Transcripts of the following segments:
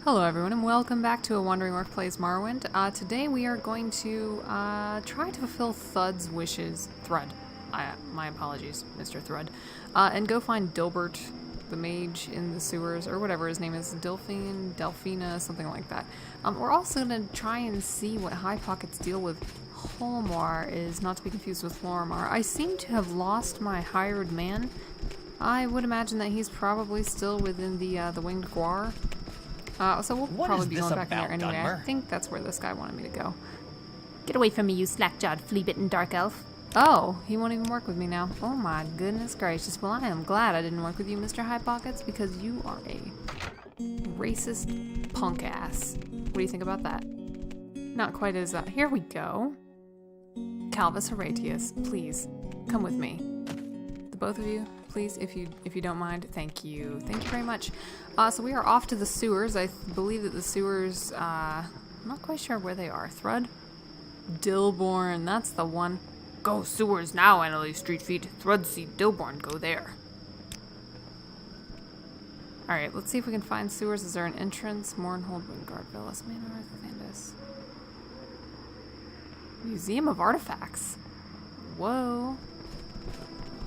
Hello everyone and welcome back to A Wandering Orc Plays Morrowind. Today we are going to try to fulfill Thud's wishes. My apologies, Mr. Thrud. And go find Dilbert, the mage in the sewers, or whatever his name is, Delphina, something like that. We're also going to try and see what High Pocket's deal with Holmar is, not to be confused with Flormar. I seem to have lost my hired man. I would imagine that he's probably still within the Winged Guar. So we'll probably be going back in there anyway. Dunmer? I think that's where this guy wanted me to go. Get away from me, you slack-jawed, flea-bitten dark elf. Oh, he won't even work with me now. Oh my goodness gracious. Well, I am glad I didn't work with you, Mr. High Pockets, because you are a racist punk ass. What do you think about that? Not quite as, here we go. Calvus Horatius, please, come with me. The both of you, please, if you don't mind. Thank you. Thank you very much. So we are off to the sewers. I believe that the sewers, I'm not quite sure where they are. Thrud? Dilborn, that's the one. Go sewers now, Annalee, street feet. Thrud see Dilborn, go there. Alright, let's see if we can find sewers. Is there an entrance? Mournhold, Wingard, Villas, Manor, Thandis. Museum of Artifacts. Whoa.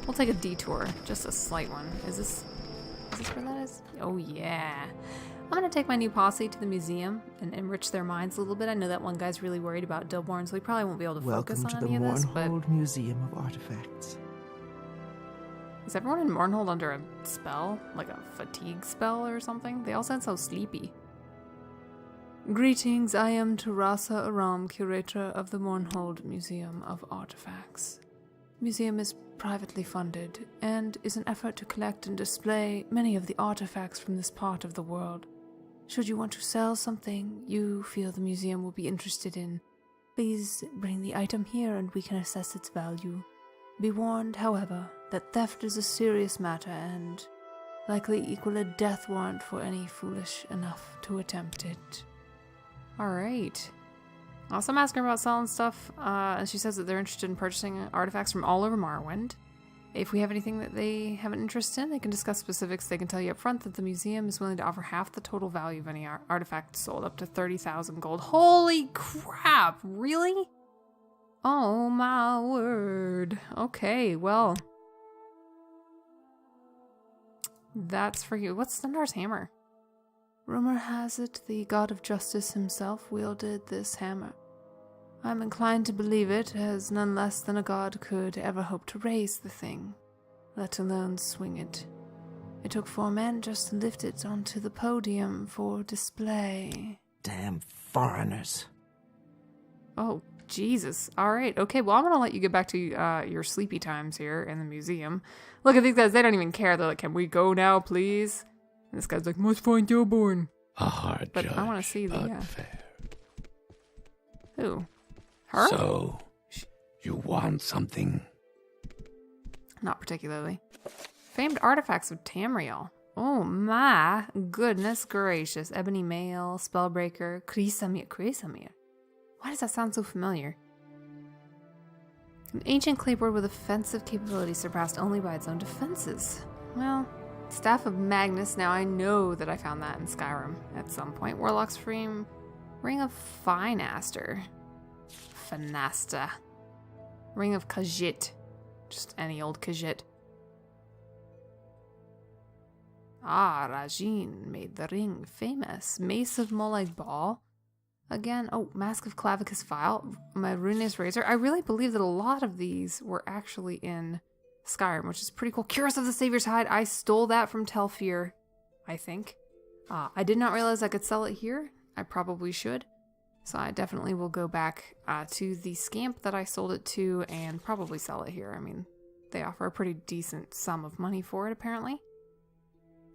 We'll take a detour, just a slight one. Is this where that is? Oh yeah. I'm gonna take my new posse to the museum and enrich their minds a little bit. I know that one guy's really worried about Dilborn, so he probably won't be able to focus on any of this, but... Welcome to the Mournhold Museum of Artifacts. Is everyone in Mournhold under a spell? Like a fatigue spell or something? They all sound so sleepy. Greetings, I am Tarasa Aram, curator of the Mournhold Museum of Artifacts. Museum is privately funded and is an effort to collect and display many of the artifacts from this part of the world. Should you want to sell something you feel the museum will be interested in, please bring the item here and we can assess its value. Be warned, however, that theft is a serious matter and likely equal a death warrant for any foolish enough to attempt it. Alright. Also, I'm asking her about selling stuff, and she says that they're interested in purchasing artifacts from all over Morrowind. If we have anything that they have an interest in, they can discuss specifics. They can tell you up front that the museum is willing to offer half the total value of any artifact sold, up to 30,000 gold. Holy crap! Really? Oh my word. Okay, well. That's for you. What's Stendar's hammer? Rumor has it the god of justice himself wielded this hammer. I'm inclined to believe it, as none less than a god could ever hope to raise the thing, let alone swing it. It took 4 men just to lift it onto the podium for display. Damn foreigners. Oh, Jesus. Alright, okay, well, I'm gonna let you get back to your sleepy times here in the museum. Look at these guys, they don't even care. They're like, can we go now, please? And this guy's like, must find Dilborn. A hard But judge, I want to see the, but fair. Who? Her? So, you want something? Not particularly. Famed artifacts of Tamriel. Oh my goodness gracious. Ebony Mail, Spellbreaker, Krisamir. Why does that sound so familiar? An ancient clapboard with offensive capability surpassed only by its own defenses. Well, Staff of Magnus. Now I know that I found that in Skyrim at some point. Warlock's Frame. Ring of Finaster. Finasta. Ring of Khajiit. Just any old Khajiit. Ah, Rajin made the ring famous. Mace of Molag Bal. Again, oh, Mask of Clavicus File. My Ruinous Razor. I really believe that a lot of these were actually in Skyrim, which is pretty cool. Cuirass of the Savior's Hide. I stole that from Telfir, I think. I did not realize I could sell it here. I probably should. So I definitely will go back to the scamp that I sold it to and probably sell it here. I mean, they offer a pretty decent sum of money for it, apparently.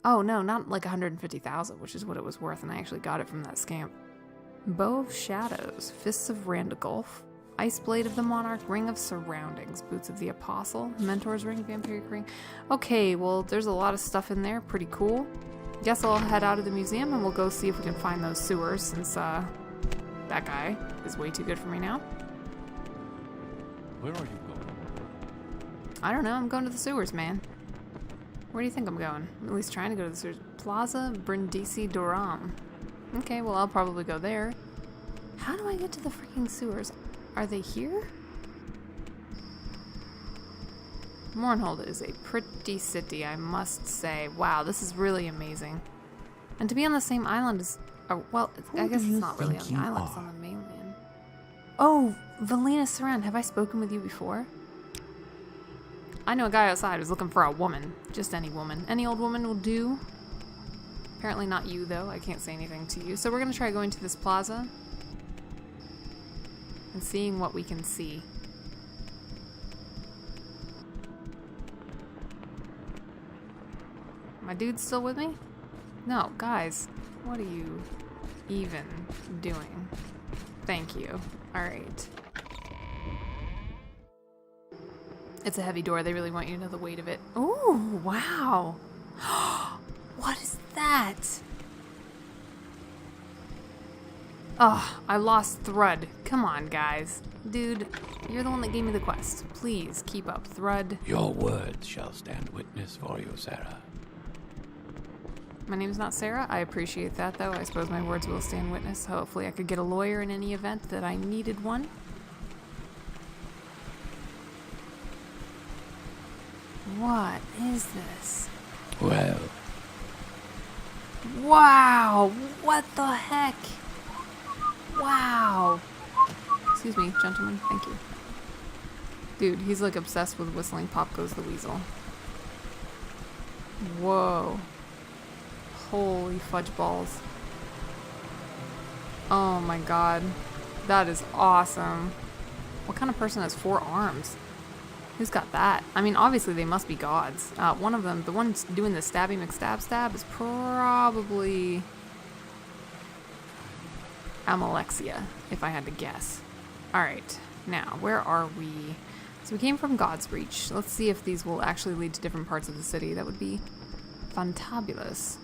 Oh, no, not like 150,000, which is what it was worth, and I actually got it from that scamp. Bow of Shadows, Fists of Randagulf, Ice Blade of the Monarch, Ring of Surroundings, Boots of the Apostle, Mentor's Ring, Vampiric Ring. Okay, well, there's a lot of stuff in there. Pretty cool. Guess I'll head out of the museum and we'll go see if we can find those sewers, since that guy is way too good for me now. Where are you going? I don't know. I'm going to the sewers, man. Where do you think I'm going? I'm at least trying to go to the sewers. Plaza Brindisi Doram. Okay, well, I'll probably go there. How do I get to the freaking sewers? Are they here? Morrowind is a pretty city, I must say. Wow, this is really amazing. And to be on the same island is... well, I guess it's not really on the island, it's on the mainland. Oh, Valina Saran, have I spoken with you before? I know a guy outside who's looking for a woman. Just any woman. Any old woman will do. Apparently not you, though. I can't say anything to you. So we're going to try going to this plaza and seeing what we can see. My dude's still with me? No, guys. What are you even doing? Thank you. Alright. It's a heavy door. They really want you to know the weight of it. Oh, wow. What is that? Oh, I lost Thrud. Come on, guys. Dude, you're the one that gave me the quest. Please keep up, Thrud. Your words shall stand witness for you, Sarah. My name's not Sarah. I appreciate that, though. I suppose my words will stand witness. Hopefully I could get a lawyer in any event that I needed one. What is this? Well, Wow! What the heck? Wow! Excuse me, gentlemen. Thank you. Dude, he's like obsessed with whistling Pop Goes the Weasel. Whoa. Holy fudge balls. Oh my god. That is awesome. What kind of person has 4 arms? Who's got that? I mean, obviously they must be gods. One of them, the one doing the stabby McStab is probably Amalexia, if I had to guess. Alright, now, where are we? So we came from God's Reach. Let's see if these will actually lead to different parts of the city. That would be fantabulous.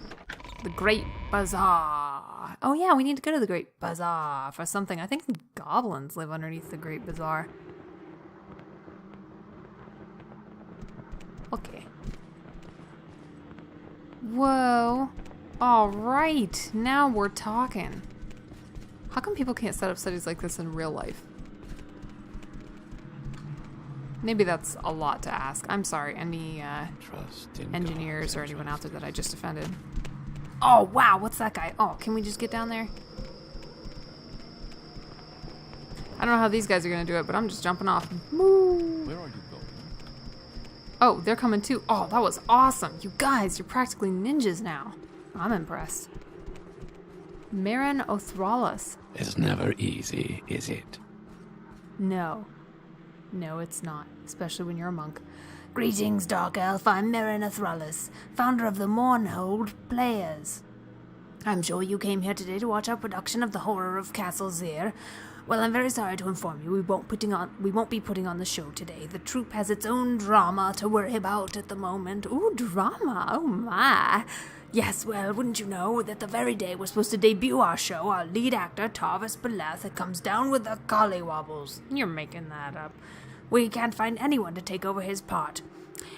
The Great Bazaar. Oh yeah, we need to go to the Great Bazaar for something. I think goblins live underneath the Great Bazaar. Okay. Whoa. Alright, now we're talking. How come people can't set up cities like this in real life? Maybe that's a lot to ask. I'm sorry, any trust in engineers God, or anyone out there trust. that I just offended. Oh, wow, what's that guy? Oh, can we just get down there? I don't know how these guys are going to do it, but I'm just jumping off. Moo! Where are you going? Oh, they're coming too. Oh, that was awesome. You guys, you're practically ninjas now. I'm impressed. Marin Othralis. It's never easy, is it? No. No, it's not. Especially when you're a monk. Greetings, Dark Elf. I'm Marin Athralis, founder of the Mournhold Players. I'm sure you came here today to watch our production of The Horror of Castle Zir. Well, I'm very sorry to inform you we won't be putting on the show today. The troupe has its own drama to worry about at the moment. Ooh, drama! Oh my! Yes, well, wouldn't you know that the very day we're supposed to debut our show, our lead actor, Tarvis Beleth, comes down with the collywobbles. You're making that up. We can't find anyone to take over his part.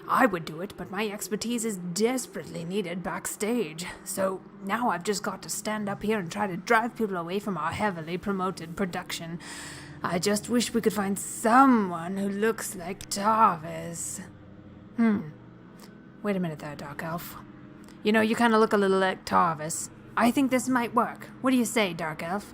I would do it, but my expertise is desperately needed backstage. So now I've just got to stand up here and try to drive people away from our heavily promoted production. I just wish we could find someone who looks like Tarvis. Wait a minute there, Dark Elf. You know, you kind of look a little like Tarvis. I think this might work. What do you say, Dark Elf?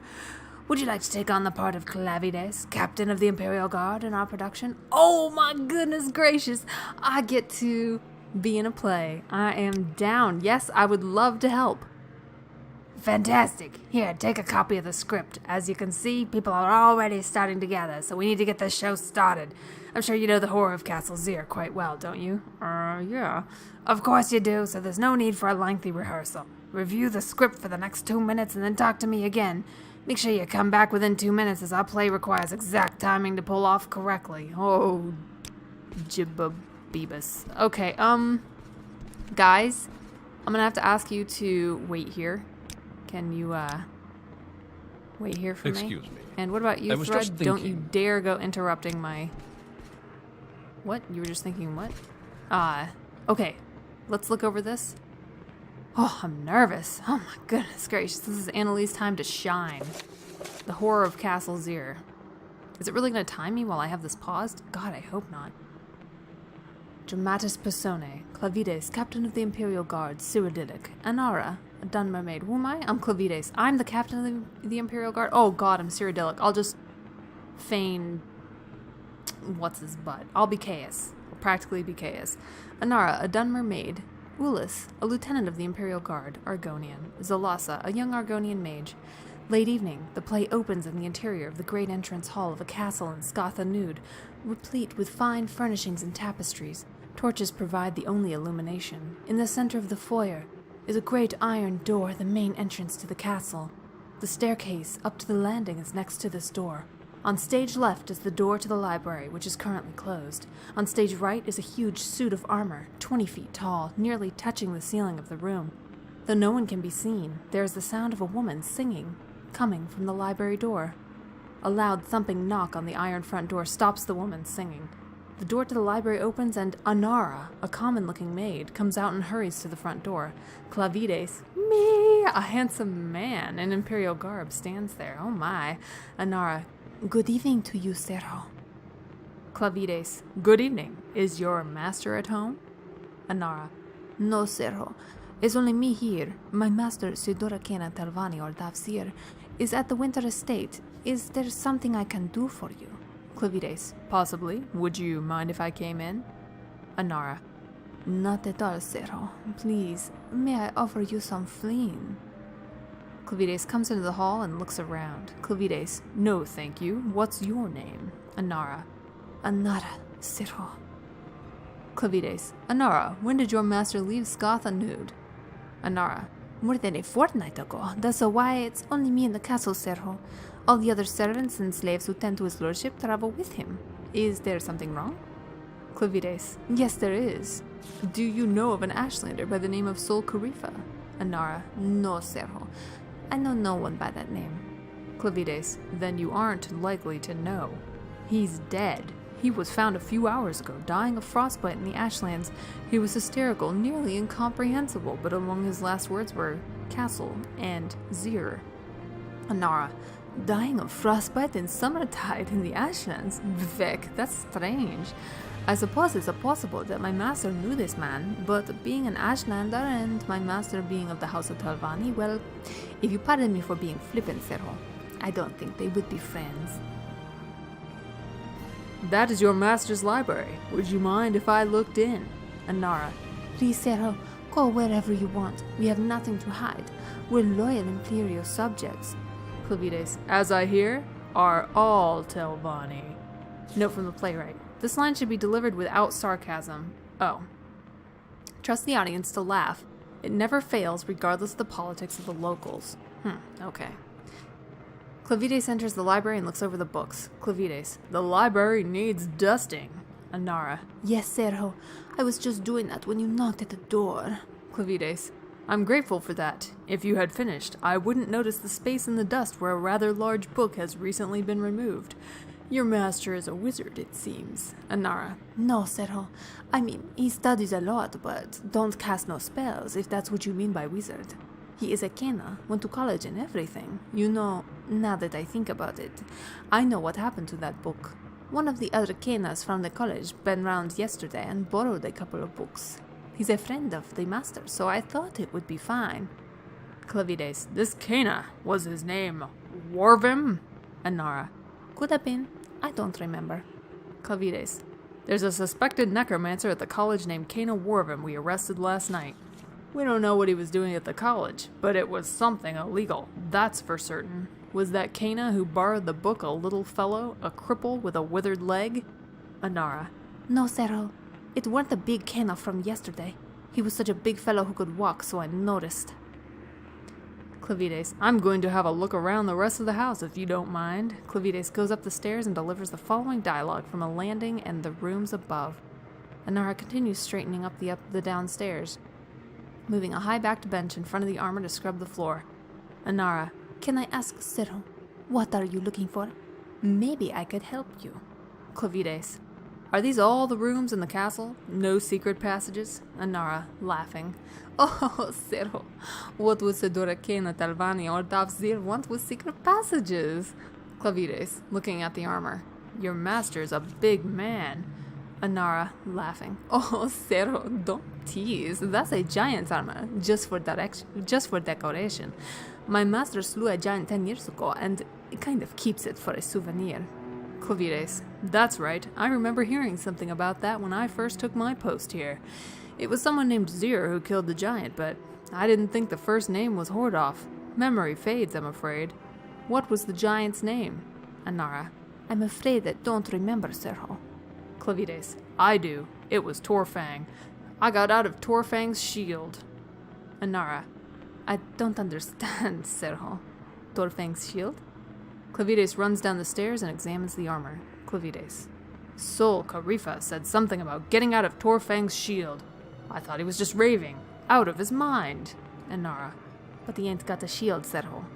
Would you like to take on the part of Clavides, captain of the Imperial Guard in our production? Oh my goodness gracious! I get to be in a play. I am down. Yes, I would love to help. Fantastic. Here, take a copy of the script. As you can see, people are already starting to gather, so we need to get this show started. I'm sure you know the Horror of Castle Zir quite well, don't you? Yeah. Of course you do, so there's no need for a lengthy rehearsal. Review the script for the next 2 minutes and then talk to me again. Make sure you come back within 2 minutes, as our play requires exact timing to pull off correctly. Oh, jibbabibus. Okay, guys, I'm gonna have to ask you to wait here. Can you, wait here for me? Excuse me. And what about you, I was Thread? just Don't you thinking. dare go interrupting my... What? You were just thinking what? Okay. Let's look over this. Oh, I'm nervous. Oh my goodness gracious. This is Annalee's time to shine. The horror of Castle Zir. Is it really going to time me while I have this paused? God, I hope not. Dramatis Personae, Clavides, Captain of the Imperial Guard, Cyrodiilic, Anara, a dun mermaid. Who am I? I'm Clavides. I'm the Captain of the Imperial Guard? Oh god, I'm Cyrodiilic. I'll just feign... what's his butt? I'll be Caius. I'll practically be Caius. Anara, a dun mermaid. Ulis, a lieutenant of the Imperial Guard, Argonian. Zalasa, a young Argonian mage. Late evening, the play opens in the interior of the great entrance hall of a castle in Scatha Nude, replete with fine furnishings and tapestries. Torches provide the only illumination. In the center of the foyer is a great iron door, the main entrance to the castle. The staircase up to the landing is next to this door. On stage left is the door to the library, which is currently closed. On stage right is a huge suit of armor, 20 feet tall, nearly touching the ceiling of the room. Though no one can be seen, there is the sound of a woman singing, coming from the library door. A loud thumping knock on the iron front door stops the woman singing. The door to the library opens and Anara, a common-looking maid, comes out and hurries to the front door. Clavides, me, a handsome man in imperial garb, stands there. Oh my. Anara, good evening to you, Serho. Clavides, good evening. Is your master at home? Anara, no, Serho. It's only me here. My master, Sidora Kena Talvani or Davsir, is at the winter estate. Is there something I can do for you? Clavides, possibly. Would you mind if I came in? Anara, not at all, Serho. Please, may I offer you some fleeing? Clavides comes into the hall and looks around. Clavides, no thank you. What's your name? Anara, Anara, Serho. Clavides, Anara, when did your master leave Scatha Nude? Anara, more than a fortnight ago. That's why it's only me in the castle, Serho. All the other servants and slaves who tend to his lordship travel with him. Is there something wrong? Clavides, yes there is. Do you know of an Ashlander by the name of Sol Karifa? Anara, no, Serho. I know no one by that name. Clavides, then you aren't likely to know. He's dead. He was found a few hours ago, dying of frostbite in the Ashlands. He was hysterical, nearly incomprehensible, but among his last words were castle and Zir. Anara, dying of frostbite in summertide in the Ashlands? Vivek, that's strange. I suppose it's possible that my master knew this man, but being an Ashlander and my master being of the House of Talvani, well, if you pardon me for being flippant, Serho, I don't think they would be friends. That is your master's library. Would you mind if I looked in? Anara, Please, Serho, go wherever you want. We have nothing to hide. We're loyal Imperial subjects. Clavides, as I hear, are all Talvani. Note from the playwright. This line should be delivered without sarcasm. Oh. Trust the audience to laugh. It never fails, regardless of the politics of the locals. Okay. Clavides enters the library and looks over the books. Clavides, the library needs dusting. Anara, Yes, Serho. I was just doing that when you knocked at the door. Clavides, I'm grateful for that. If you had finished, I wouldn't notice the space in the dust where a rather large book has recently been removed. Your master is a wizard, it seems. Anara, No, Serho. I mean, he studies a lot, but don't cast no spells, if that's what you mean by wizard. He is a Kena, went to college and everything. You know, now that I think about it, I know what happened to that book. One of the other Kenas from the college been round yesterday and borrowed a couple of books. He's a friend of the master, so I thought it would be fine. Clavides, this Kena, was his name Warvim? Anara, Could have been. I don't remember. Clavides, there's a suspected necromancer at the college named Kena Warvim we arrested last night. We don't know what he was doing at the college, but it was something illegal, that's for certain. Was that Kena who borrowed the book a little fellow, a cripple with a withered leg? Anara, No, Serho. It weren't the big Kena from yesterday. He was such a big fellow who could walk, so I noticed. Clavides, I'm going to have a look around the rest of the house if you don't mind. Clavides goes up the stairs and delivers the following dialogue from a landing and the rooms above. Anara continues straightening up the downstairs, moving a high-backed bench in front of the armor to scrub the floor. Anara, Can I ask, Serho, what are you looking for? Maybe I could help you. Clavides, Are these all the rooms in the castle? No secret passages? Anara, laughing. Oh, Serho, what would Sedora Kena Talvani or Davzir want with secret passages? Clavides, looking at the armor. Your master's a big man. Anara, laughing. Oh, Serho, don't tease. That's a giant's armor, just for decoration. My master slew a giant 10 years ago, and it kind of keeps it for a souvenir. Clavides, that's right. I remember hearing something about that when I first took my post here. It was someone named Zir who killed the giant, but I didn't think the first name was Hordoff. Memory fades, I'm afraid. What was the giant's name? Anara, I'm afraid I don't remember, Serho. Clavides, I do. It was Torfang. I got out of Torfang's shield. Anara, I don't understand, Serho. Torfang's shield? Clavides runs down the stairs and examines the armor. Clavides, Sol Karifa said something about getting out of Torfang's shield. I thought he was just raving. Out of his mind. Anara, but he ain't got a shield, Serho.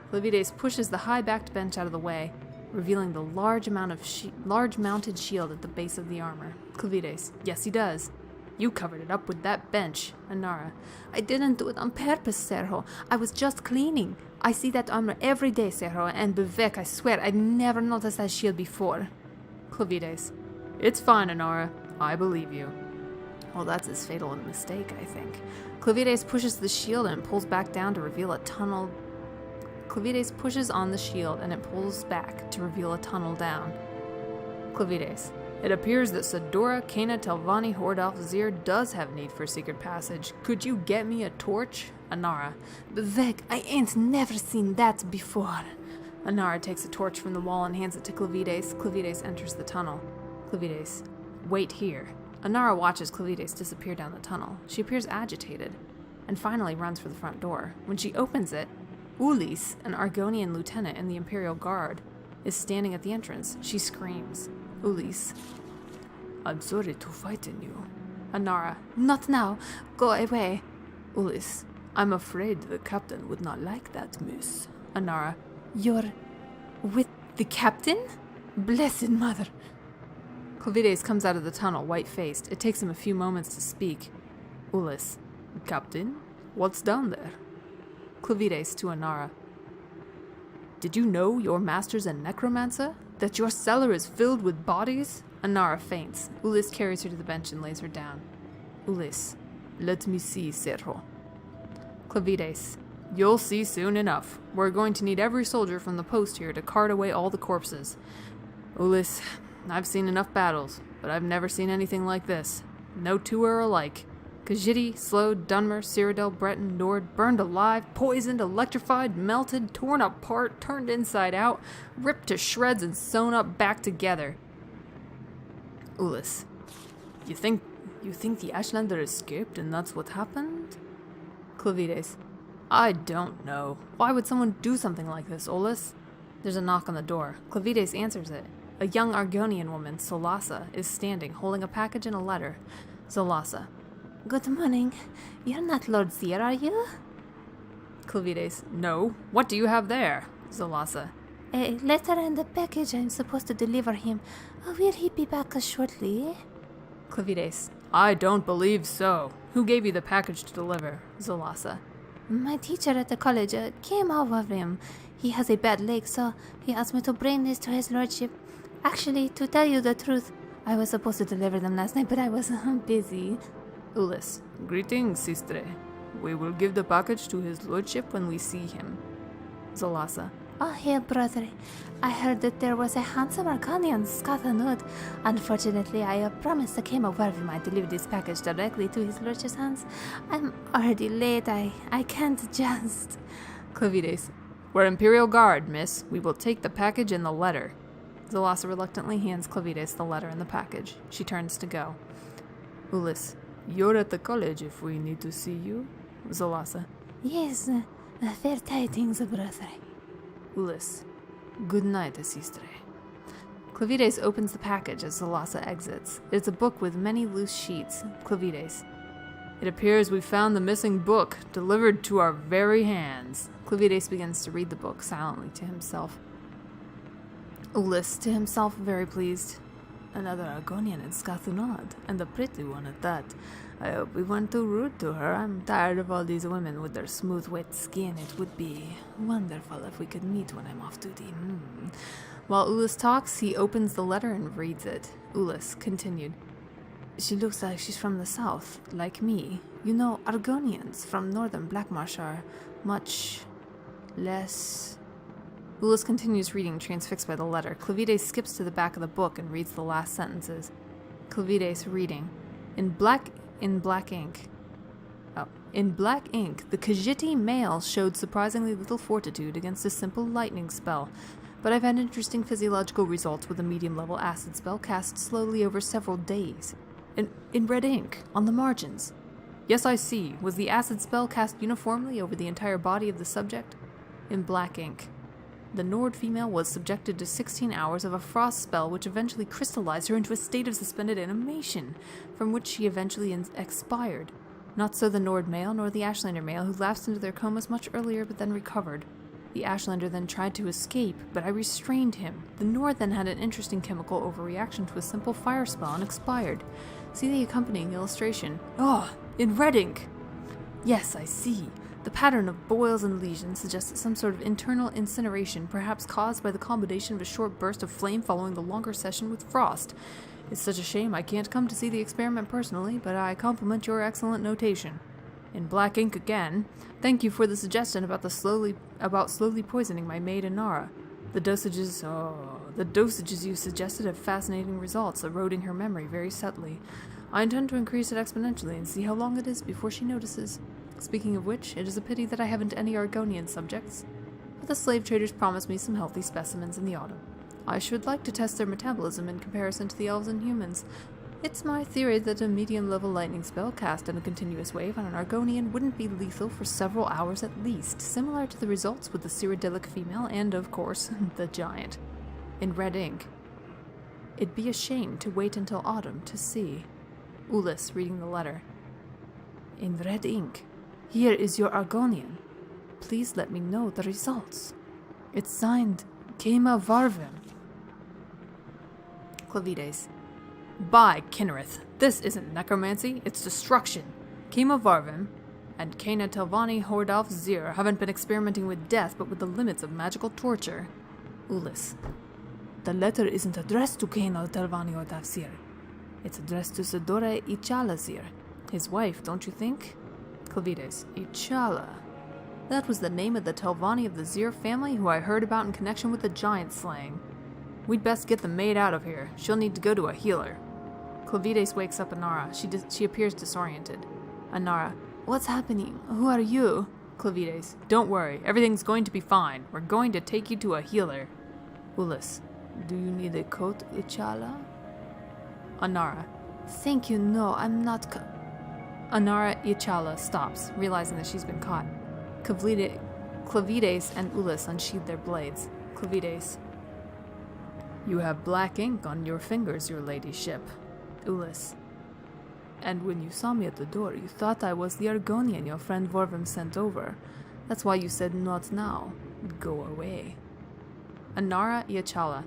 Clavides pushes the high-backed bench out of the way, revealing the large mounted shield at the base of the armor. Clavides, yes he does. You covered it up with that bench. Anara, I didn't do it on purpose, Serho. I was just cleaning. I see that armor every day, Serho, and Bevek, I swear, I'd never noticed that shield before. Clavides, it's fine, Anara. I believe you. Well, that's as fatal a mistake, I think. Clavides pushes the shield and pulls back down to reveal a tunnel. Clavides pushes on the shield and it pulls back to reveal a tunnel down. Clavides, it appears that Sedora Kena Telvani Hordoff Zir does have need for secret passage. Could you get me a torch? Anara, Bevek, I ain't never seen that before. Anara takes a torch from the wall and hands it to Clavides. Clavides enters the tunnel. Clavides, wait here. Anara watches Clavides disappear down the tunnel. She appears agitated, and finally runs for the front door. When she opens it, Ulis, an Argonian lieutenant in the Imperial Guard, is standing at the entrance. She screams. Ulis, I'm sorry to frighten you. Anara, not now. Go away. Ulis, I'm afraid the captain would not like that, miss. Anara, You're with the captain? Blessed mother. Clavides comes out of the tunnel, white-faced. It takes him a few moments to speak. Ulis, Captain, what's down there? Clavides to Anara, did you know your master's a necromancer? That your cellar is filled with bodies? Anara faints. Ulis carries her to the bench and lays her down. Ulis, let me see, Serho. Clavides, you'll see soon enough. We're going to need every soldier from the post here to cart away all the corpses. Ulis, I've seen enough battles, but I've never seen anything like this. No two are alike. Khajiit, Slode, Dunmer, Cyrodiil, Breton, Nord, burned alive, poisoned, electrified, melted, torn apart, turned inside out, ripped to shreds and sewn up back together. Ulis, you think the Ashlander escaped and that's what happened? Clavides, I don't know. Why would someone do something like this, Ulis? There's a knock on the door. Clavides answers it. A young Argonian woman, Solasa, is standing, holding a package and a letter. Solasa, Good morning. You're not Lord Zir, are you? Clavides, no. What do you have there? Solasa, A letter and a package I'm supposed to deliver him. Will he be back shortly? Clavides, I don't believe so. Who gave you the package to deliver? Solasa, My teacher at the college came over him. He has a bad leg, so he asked me to bring this to his lordship. Actually, to tell you the truth, I was supposed to deliver them last night, but I was busy. Ulis, greetings, sistre. We will give the package to his lordship when we see him. Solasa, Oh, here, brother. I heard that there was a handsome Arcanian Skathanud. Unfortunately, I promised to came over him. I delivered this package directly to his lordship's hands. I'm already late. I can't just... Clavides, we're Imperial Guard, miss. We will take the package and the letter. Solasa reluctantly hands Clavides the letter and the package. She turns to go. Ulis, you're at the college if we need to see you. Solasa, Yes, fair tidings, brother. Ulis, good night, sistre. Clavides opens the package as Solasa exits. It's a book with many loose sheets. Clavides, it appears we found the missing book, delivered to our very hands. Clavides begins to read the book silently to himself. Ulis, to himself, very pleased. Another Argonian in Skathunad, and a pretty one at that. I hope we weren't too rude to her. I'm tired of all these women with their smooth, wet skin. It would be wonderful if we could meet when I'm off duty. While Ulis talks, he opens the letter and reads it. Ulis continued. She looks like she's from the south, like me. You know, Argonians from northern Blackmarsh are much less... Ulis continues reading, transfixed by the letter. Clavides skips to the back of the book and reads the last sentences. Clavides reading. In black ink, the Khajiit male showed surprisingly little fortitude against a simple lightning spell, but I've had interesting physiological results with a medium-level acid spell cast slowly over several days. In red ink, on the margins. Yes, I see. Was the acid spell cast uniformly over the entire body of the subject? In black ink. The Nord female was subjected to 16 hours of a frost spell which eventually crystallized her into a state of suspended animation, from which she eventually expired. Not so the Nord male, nor the Ashlander male, who lapsed into their comas much earlier but then recovered. The Ashlander then tried to escape, but I restrained him. The Nord then had an interesting chemical overreaction to a simple fire spell and expired. See the accompanying illustration. In red ink! Yes, I see. The pattern of boils and lesions suggests some sort of internal incineration, perhaps caused by the combination of a short burst of flame following the longer session with frost. It's such a shame I can't come to see the experiment personally, but I compliment your excellent notation. In black ink again, thank you for the suggestion about slowly poisoning my maid Inara. The dosages you suggested have fascinating results, eroding her memory very subtly. I intend to increase it exponentially and see how long it is before she notices. Speaking of which, it is a pity that I haven't any Argonian subjects, but the slave traders promised me some healthy specimens in the autumn. I should like to test their metabolism in comparison to the elves and humans. It's my theory that a medium-level lightning spell cast in a continuous wave on an Argonian wouldn't be lethal for several hours at least, similar to the results with the Cyrodiilic female and, of course, the giant. In red ink. It'd be a shame to wait until autumn to see. Ulis, reading the letter. In red ink. Here is your Argonian. Please let me know the results. It's signed Kema Varvim. Clavides. By Kinnereth, this isn't necromancy, it's destruction. Kema Varvim and Kena Telvani Hordalf Zir haven't been experimenting with death, but with the limits of magical torture. Ulis. The letter isn't addressed to Kena Telvani Hordalf Zir. It's addressed to Sedore Ichala Zir, his wife, don't you think? Clavides. Ichala. That was the name of the Telvani of the Zir family who I heard about in connection with the giant slaying. We'd best get the maid out of here. She'll need to go to a healer. Clavides wakes up Inara. She appears disoriented. Inara. What's happening? Who are you? Clavides. Don't worry. Everything's going to be fine. We're going to take you to a healer. Ulis. Do you need a coat, Ichala? Inara. Thank you, no, I'm not Inara Ichala stops, realizing that she's been caught. Clavides and Ulis unsheathe their blades. Clavides. You have black ink on your fingers, your ladyship. Ulis. And when you saw me at the door, you thought I was the Argonian your friend Vorvim sent over. That's why you said not now. Go away. Inara Ichala.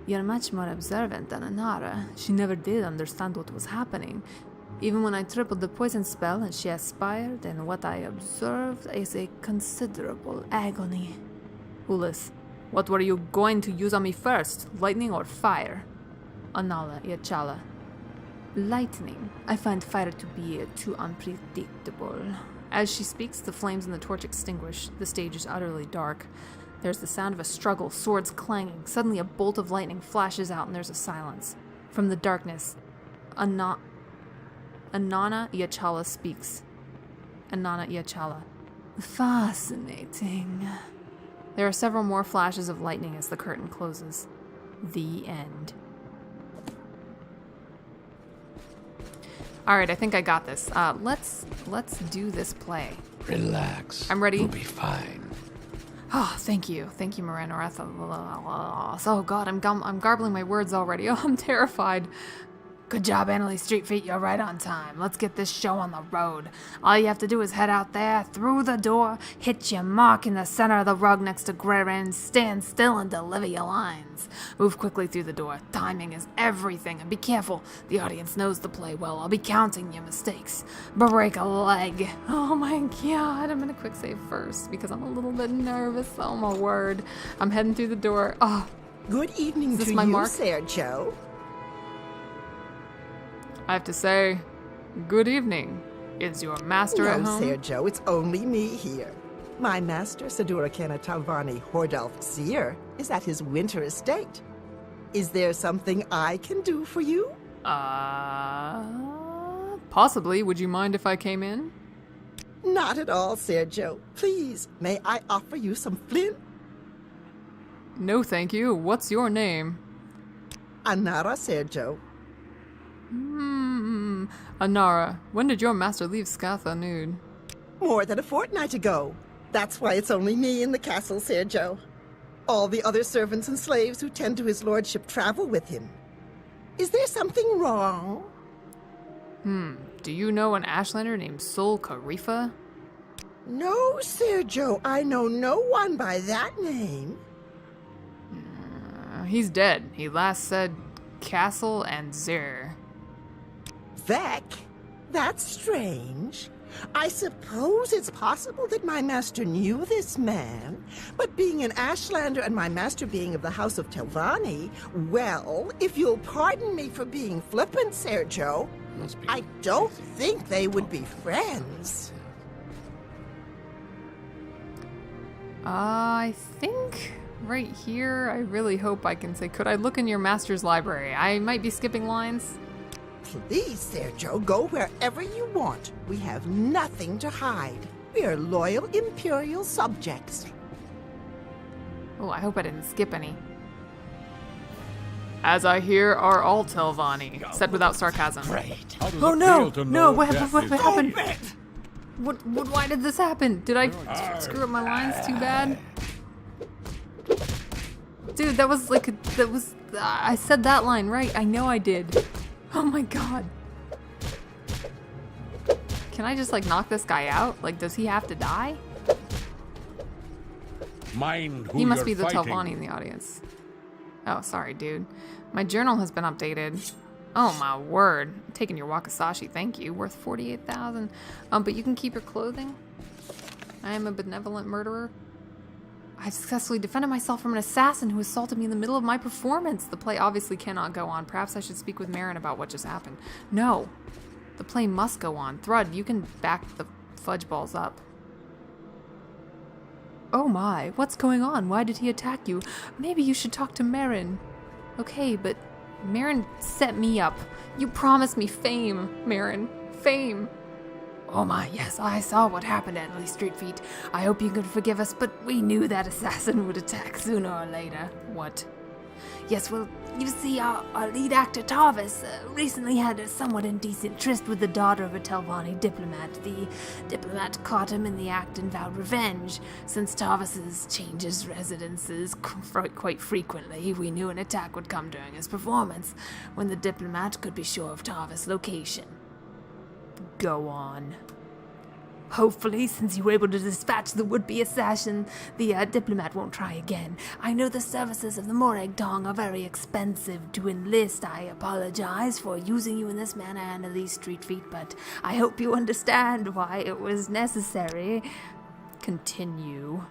You're much more observant than Inara. She never did understand what was happening. Even when I tripled the poison spell and she aspired, and what I observed is a considerable agony. Ulis. What were you going to use on me first? Lightning or fire? Anala Ichala. Lightning. I find fire to be too unpredictable. As she speaks, the flames in the torch extinguish. The stage is utterly dark. There's the sound of a struggle, swords clanging. Suddenly a bolt of lightning flashes out and there's a silence. From the darkness, Anana Ichala speaks. Anana Ichala. Fascinating. There are several more flashes of lightning as the curtain closes. The end. Alright, I think I got this. Let's do this play. Relax. I'm ready. You'll be fine. Oh, thank you. Thank you, Miranda. Oh god, I'm garbling my words already. Oh, I'm terrified. Good job, Annalee Street Feet. You're right on time. Let's get this show on the road. All you have to do is head out there, through the door, hit your mark in the center of the rug next to Grerin, stand still and deliver your lines. Move quickly through the door. Timing is everything, and be careful. The audience knows the play well. I'll be counting your mistakes. Break a leg. Oh my god, I'm gonna quick save first because I'm a little bit nervous. Oh my word. I'm heading through the door. Oh. Good evening to my you, mark? Sergio. I have to say, good evening. Is your master at No, home? Sergio, it's only me here. My master, Sadura Talvani Hordalf Seer, is at his winter estate. Is there something I can do for you? Possibly. Would you mind if I came in? Not at all, Sergio. Please, may I offer you some flint? No, thank you. What's your name? Anara, Sergio. Anara. When did your master leave Scatha nude? More than a fortnight ago. That's why it's only me in the castle, Sergio. All the other servants and slaves who tend to his lordship travel with him. Is there something wrong? Do you know an Ashlander named Sol Karifa? No, Sergio. I know no one by that name. He's dead. He last said Castle and Zer. Vec? That's strange. I suppose it's possible that my master knew this man, but being an Ashlander and my master being of the House of Telvanni, well, if you'll pardon me for being flippant, Sergio, I don't think they would be friends. I think right here, I really hope I can say, could I look in your master's library? I might be skipping lines. Please, Sergio, go wherever you want. We have nothing to hide. We are loyal Imperial subjects. Oh, I hope I didn't skip any. As I hear are all Telvanni, said without sarcasm. Oh no! No, what happened? Why did this happen? Did I screw up my lines too bad? Dude, I said that line right. I know I did. Oh my god. Can I just like knock this guy out? Like, does he have to die? Mind who He must you're be the fighting. Telvanni in the audience. Oh, sorry, dude. My journal has been updated. Oh my word. I'm taking your Wakasashi, thank you. Worth 48,000. But you can keep your clothing. I am a benevolent murderer. I successfully defended myself from an assassin who assaulted me in the middle of my performance. The play obviously cannot go on. Perhaps I should speak with Marin about what just happened. No. The play must go on. Thrud, you can back the fudge balls up. Oh my, what's going on? Why did he attack you? Maybe you should talk to Marin. Okay, but Marin set me up. You promised me fame, Marin. Fame. Oh my, yes, I saw what happened at Annalee Street Feet. I hope you can forgive us, but we knew that assassin would attack sooner or later. What? Yes, well, you see, our lead actor, Tarvis, recently had a somewhat indecent tryst with the daughter of a Telvanni diplomat. The diplomat caught him in the act and vowed revenge. Since Tarvis changes residences quite frequently, we knew an attack would come during his performance, when the diplomat could be sure of Tarvis' location. Go on. Hopefully, since you were able to dispatch the would-be assassin, the diplomat won't try again. I know the services of the Morag Dong are very expensive to enlist. I apologize for using you in this manner, Annalee Street Feet, but I hope you understand why it was necessary. Continue.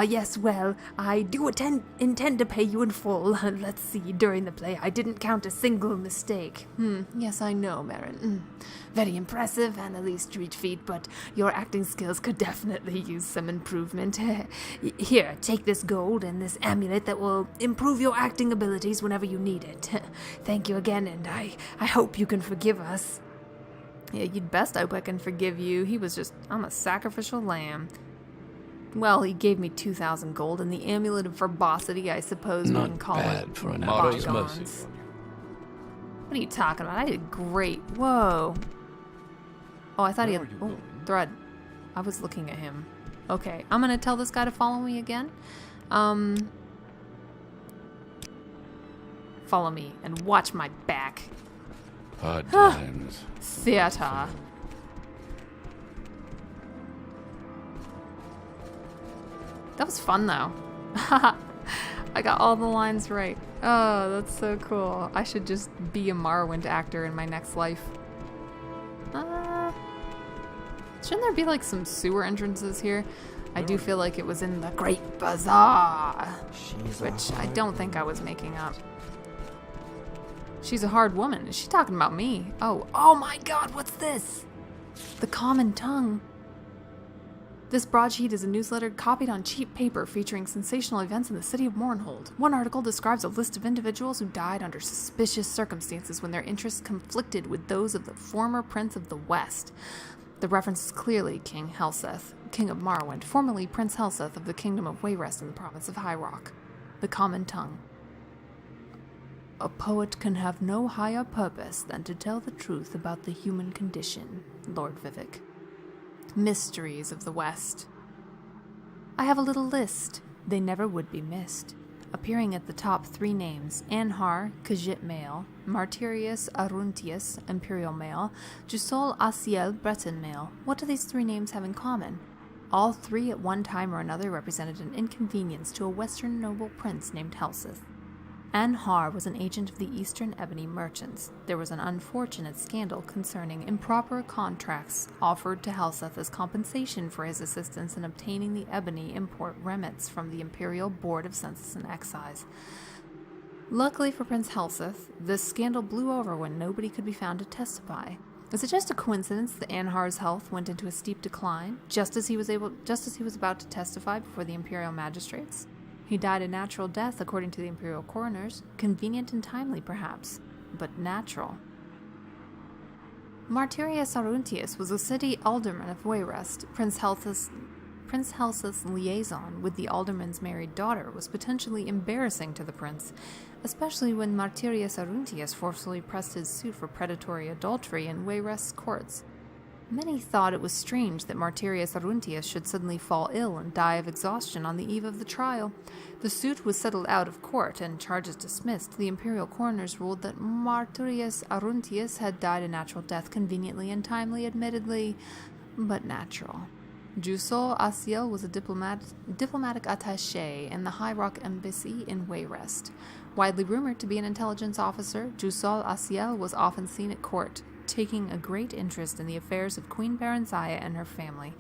Yes, well, I do intend to pay you in full. Let's see, during the play, I didn't count a single mistake. Yes, I know, Marin. Very impressive, Annalee Street Feet, but your acting skills could definitely use some improvement. Here, take this gold and this amulet that will improve your acting abilities whenever you need it. Thank you again, and I hope you can forgive us. Yeah, you'd best hope I can forgive you. I'm a sacrificial lamb. Well, he gave me 2,000 gold, and the amulet of verbosity, I suppose we can call bad it for an Motto's bygones. mercy. What are you talking about? I did great. Whoa. Oh, I thought he had... Oh, Thread. I was looking at him. Okay, I'm gonna tell this guy to follow me again. Follow me and watch my back. Hard times. Theater. That was fun, though. I got all the lines right. Oh, that's so cool. I should just be a Morrowind actor in my next life. Shouldn't there be like some sewer entrances here? I do feel like it was in the Great Bazaar, which I don't think I was making up. She's a hard woman. Is she talking about me? Oh my god, what's this? The Common Tongue. This broadsheet is a newsletter copied on cheap paper featuring sensational events in the city of Mournhold. One article describes a list of individuals who died under suspicious circumstances when their interests conflicted with those of the former Prince of the West. The reference is clearly King Helseth, King of Morrowind, formerly Prince Helseth of the Kingdom of Wayrest in the province of High Rock. The Common Tongue. A poet can have no higher purpose than to tell the truth about the human condition, Lord Vivek. Mysteries of the West. I have a little list. They never would be missed. Appearing at the top 3 names: Anhar, Khajiit male; Martyrius Aruntius, Imperial male; Jusol Asiel, Breton male. What do these 3 names have in common? All 3 at one time or another represented an inconvenience to a western noble prince named Helseth. Anhar was an agent of the Eastern Ebony merchants. There was an unfortunate scandal concerning improper contracts offered to Helseth as compensation for his assistance in obtaining the ebony import remits from the Imperial Board of Census and Excise. Luckily for Prince Helseth, this scandal blew over when nobody could be found to testify. Is it just a coincidence that Anhar's health went into a steep decline just as he was about to testify before the Imperial magistrates? He died a natural death, according to the Imperial coroners. Convenient and timely, perhaps, but natural. Martyrius Aruntius was a city alderman of Wayrest. Prince Helseth's liaison with the alderman's married daughter was potentially embarrassing to the prince, especially when Martyrius Aruntius forcefully pressed his suit for predatory adultery in Wayrest's courts. Many thought it was strange that Martyrius Aruntius should suddenly fall ill and die of exhaustion on the eve of the trial. The suit was settled out of court and charges dismissed. The imperial coroners ruled that Martyrius Aruntius had died a natural death, conveniently and timely, admittedly, but natural. Jusol Asiel was a diplomatic attaché in the High Rock Embassy in Wayrest. Widely rumored to be an intelligence officer, Jusol Asiel was often seen at court, taking a great interest in the affairs of Queen Baranzaya and her family.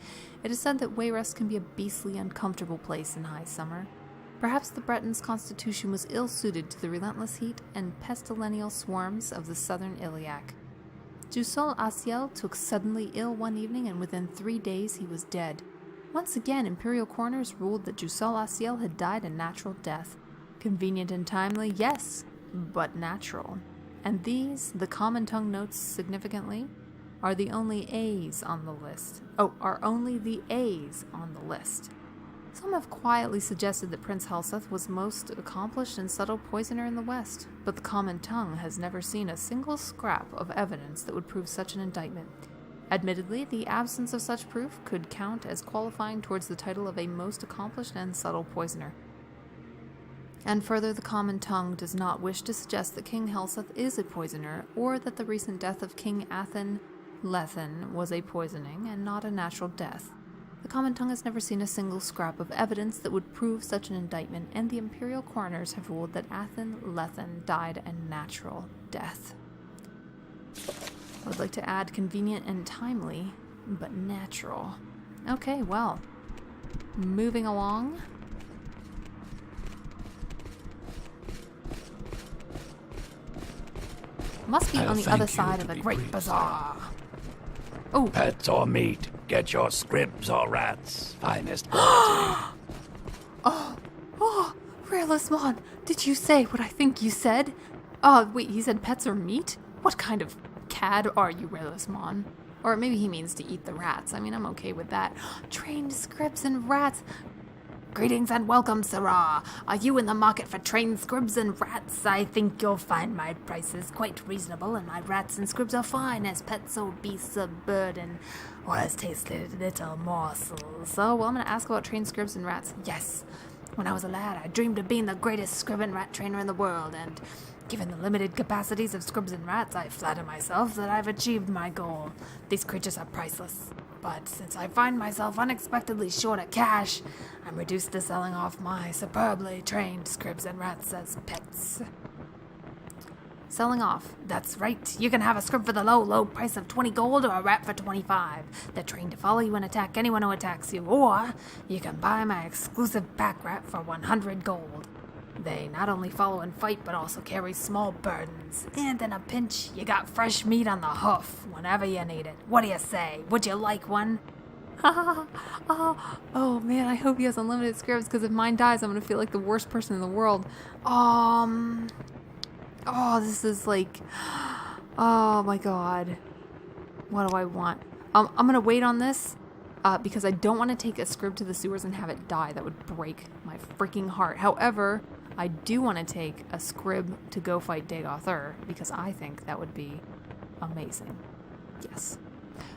It is said that Wayrest can be a beastly, uncomfortable place in high summer. Perhaps the Bretons' constitution was ill-suited to the relentless heat and pestilential swarms of the southern Iliac. Jusol Asiel took suddenly ill one evening, and within 3 days he was dead. Once again, imperial coroners ruled that Jusol Asiel had died a natural death. Convenient and timely, yes, but natural. And these, the Common Tongue notes significantly, are the only A's on the list. Are only the A's on the list. Some have quietly suggested that Prince Helseth was the most accomplished and subtle poisoner in the West, but the Common Tongue has never seen a single scrap of evidence that would prove such an indictment. Admittedly, the absence of such proof could count as qualifying towards the title of a most accomplished and subtle poisoner. And further, the Common Tongue does not wish to suggest that King Helseth is a poisoner, or that the recent death of King Athen Lethen was a poisoning and not a natural death. The Common Tongue has never seen a single scrap of evidence that would prove such an indictment, and the imperial coroners have ruled that Athen Lethen died a natural death. I would like to add convenient and timely, but natural. Okay, well, moving along. Must be on the other side of the Great Bazaar. Oh. Pets or meat, get your scribs or rats. Finest quality. Realismon, did you say what I think you said? Oh, wait, he said pets or meat? What kind of cad are you, Realismon? Or maybe he means to eat the rats. I mean, I'm okay with that. Trained scribs and rats. Greetings and welcome, Sirrah. Are you in the market for trained scribs and rats? I think you'll find my prices quite reasonable, and my rats and scribs are fine as pets or beasts of burden, or as tasted little morsels. So, well, I'm going to ask about trained scribs and rats. Yes. When I was a lad, I dreamed of being the greatest scrib and rat trainer in the world, and given the limited capacities of scribs and rats, I flatter myself that I've achieved my goal. These creatures are priceless. But since I find myself unexpectedly short of cash, I'm reduced to selling off my superbly trained scribs and rats as pets. Selling off. That's right. You can have a scrib for the low price of 20 gold or a rat for 25. They're trained to follow you and attack anyone who attacks you. Or you can buy my exclusive pack rat for 100 gold. They not only follow and fight, but also carry small burdens. And in a pinch, you got fresh meat on the hoof whenever you need it. What do you say? Would you like one? Oh man, I hope he has unlimited scribs, because if mine dies, I'm going to feel like the worst person in the world. This is like... Oh my god. What do I want? I'm going to wait on this, because I don't want to take a scrib to the sewers and have it die. That would break my freaking heart. However, I do want to take a scrib to go fight Dagoth, because I think that would be amazing. Yes.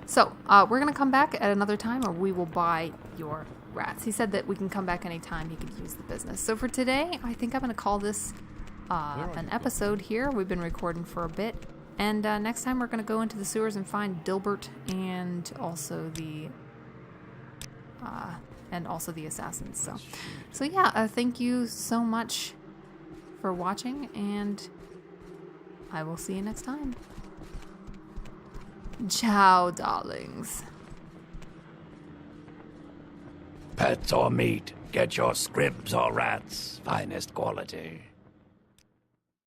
So, we're going to come back at another time, or we will buy your rats. He said that we can come back anytime he could use the business. So for today, I think I'm going to call this an episode here. We've been recording for a bit. And next time we're going to go into the sewers and find Dilbert and also the assassins. So yeah, thank you so much for watching, and I will see you next time. Ciao, darlings. Pets or meat, get your scribs or rats, finest quality.